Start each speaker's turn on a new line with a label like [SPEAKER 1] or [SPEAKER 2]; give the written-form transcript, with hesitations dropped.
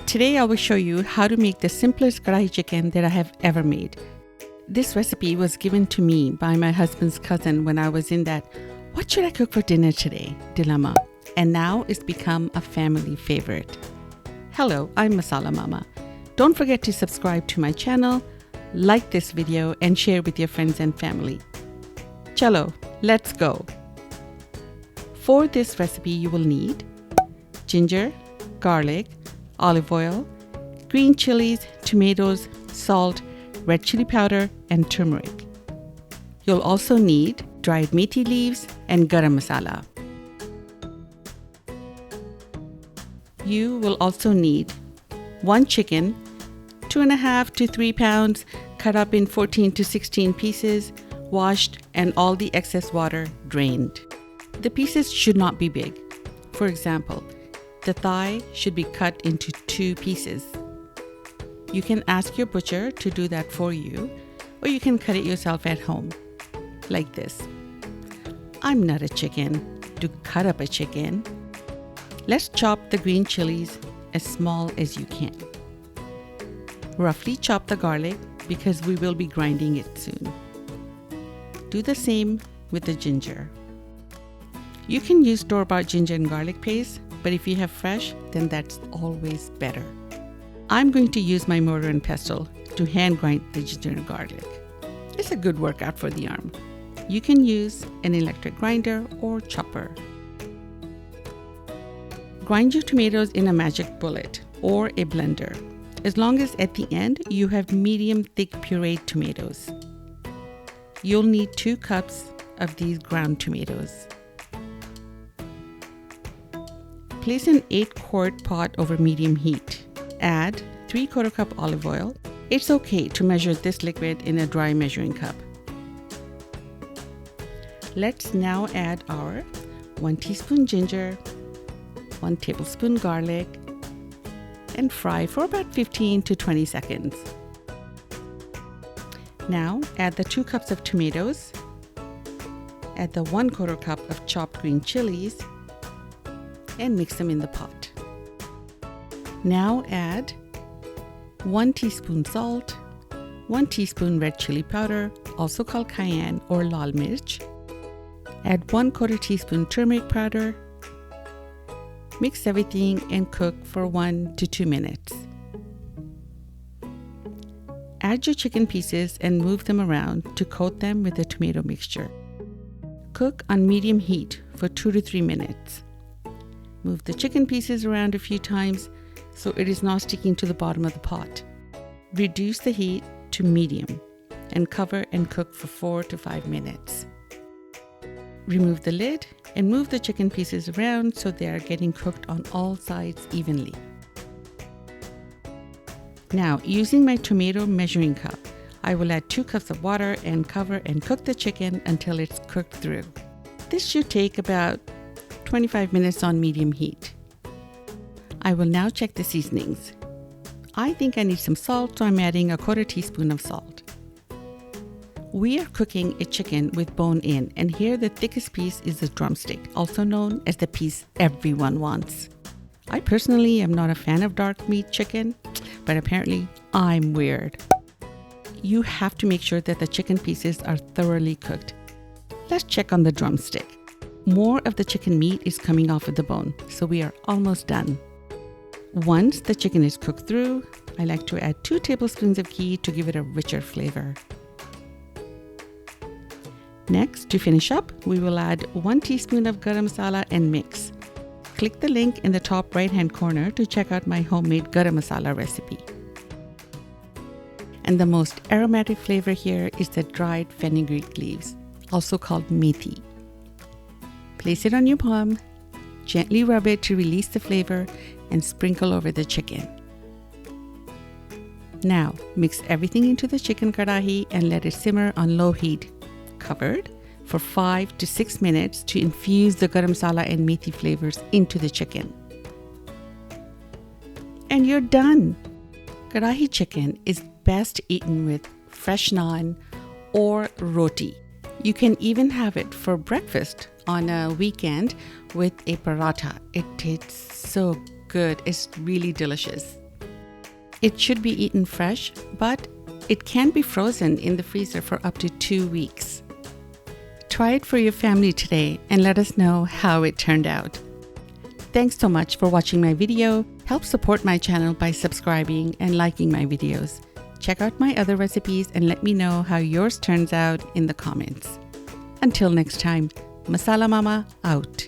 [SPEAKER 1] Today I will show you how to make the simplest karahi chicken that I have ever made. This recipe was given to me by my husband's cousin when I was in that "what should I cook for dinner today" dilemma, and now it's become a family favorite. Hello, I'm Masala Mama. Don't forget to subscribe to my channel, like this video, and share with your friends and family. Chalo, let's go. For this recipe you will need ginger, garlic, olive oil, green chilies, tomatoes, salt, red chili powder, and turmeric. You'll also need dried methi leaves and garam masala. You will also need 1 chicken, 2.5 to 3 pounds, cut up in 14 to 16 pieces, washed, and all the excess water drained. The pieces should not be big. For example, the thigh should be cut into 2 pieces. You can ask your butcher to do that for you, or you can cut it yourself at home, like this. I'm not a chicken to cut up a chicken. Let's chop the green chilies as small as you can. Roughly chop the garlic because we will be grinding it soon. Do the same with the ginger. You can use store-bought ginger and garlic paste, but if you have fresh, then that's always better. I'm going to use my mortar and pestle to hand grind the ginger and garlic. It's a good workout for the arm. You can use an electric grinder or chopper. Grind your tomatoes in a magic bullet or a blender, as long as at the end you have medium thick pureed tomatoes. You'll need 2 cups of these ground tomatoes. Place an 8-quart pot over medium heat. Add 3/4 cup olive oil. It's okay to measure this liquid in a dry measuring cup. Let's now add our 1 teaspoon ginger, 1 tablespoon garlic, and fry for about 15 to 20 seconds. Now add the 2 cups of tomatoes, add the 1/4 cup of chopped green chilies, and mix them in the pot. Now add 1 teaspoon salt, 1 teaspoon red chili powder, also called cayenne or laal mirch. Add 1/4 teaspoon turmeric powder. Mix everything and cook for 1 to 2 minutes. Add your chicken pieces and move them around to coat them with the tomato mixture. Cook on medium heat for 2 to 3 minutes. Move the chicken pieces around a few times so it is not sticking to the bottom of the pot. Reduce the heat to medium and cover and cook for 4 to 5 minutes. Remove the lid and move the chicken pieces around so they are getting cooked on all sides evenly. Now, using my tomato measuring cup, I will add 2 cups of water and cover and cook the chicken until it's cooked through. This should take about 25 minutes on medium heat. I will now check the seasonings. I think I need some salt, so I'm adding 1/4 teaspoon of salt. We are cooking a chicken with bone in, and here the thickest piece is the drumstick, also known as the piece everyone wants. I personally am not a fan of dark meat chicken, but apparently I'm weird. You have to make sure that the chicken pieces are thoroughly cooked. Let's check on the drumstick. More of the chicken meat is coming off of the bone, so we are almost done. Once the chicken is cooked through, I like to add 2 tablespoons of ghee to give it a richer flavor. Next, to finish up, we will add 1 teaspoon of garam masala and mix. Click the link in the top right-hand corner to check out my homemade garam masala recipe. And the most aromatic flavor here is the dried fenugreek leaves, also called methi. Place it on your palm, gently rub it to release the flavor, and sprinkle over the chicken. Now, mix everything into the chicken karahi and let it simmer on low heat, covered, for 5 to 6 minutes to infuse the garam masala and methi flavors into the chicken. And you're done! Karahi chicken is best eaten with fresh naan or roti. You can even have it for breakfast on a weekend with a paratha. It tastes so good. It's really delicious. It should be eaten fresh, but it can be frozen in the freezer for up to 2 weeks. Try it for your family today and let us know how it turned out. Thanks so much for watching my video. Help support my channel by subscribing and liking my videos. Check out my other recipes and let me know how yours turns out in the comments. Until next time, Masala Mama out.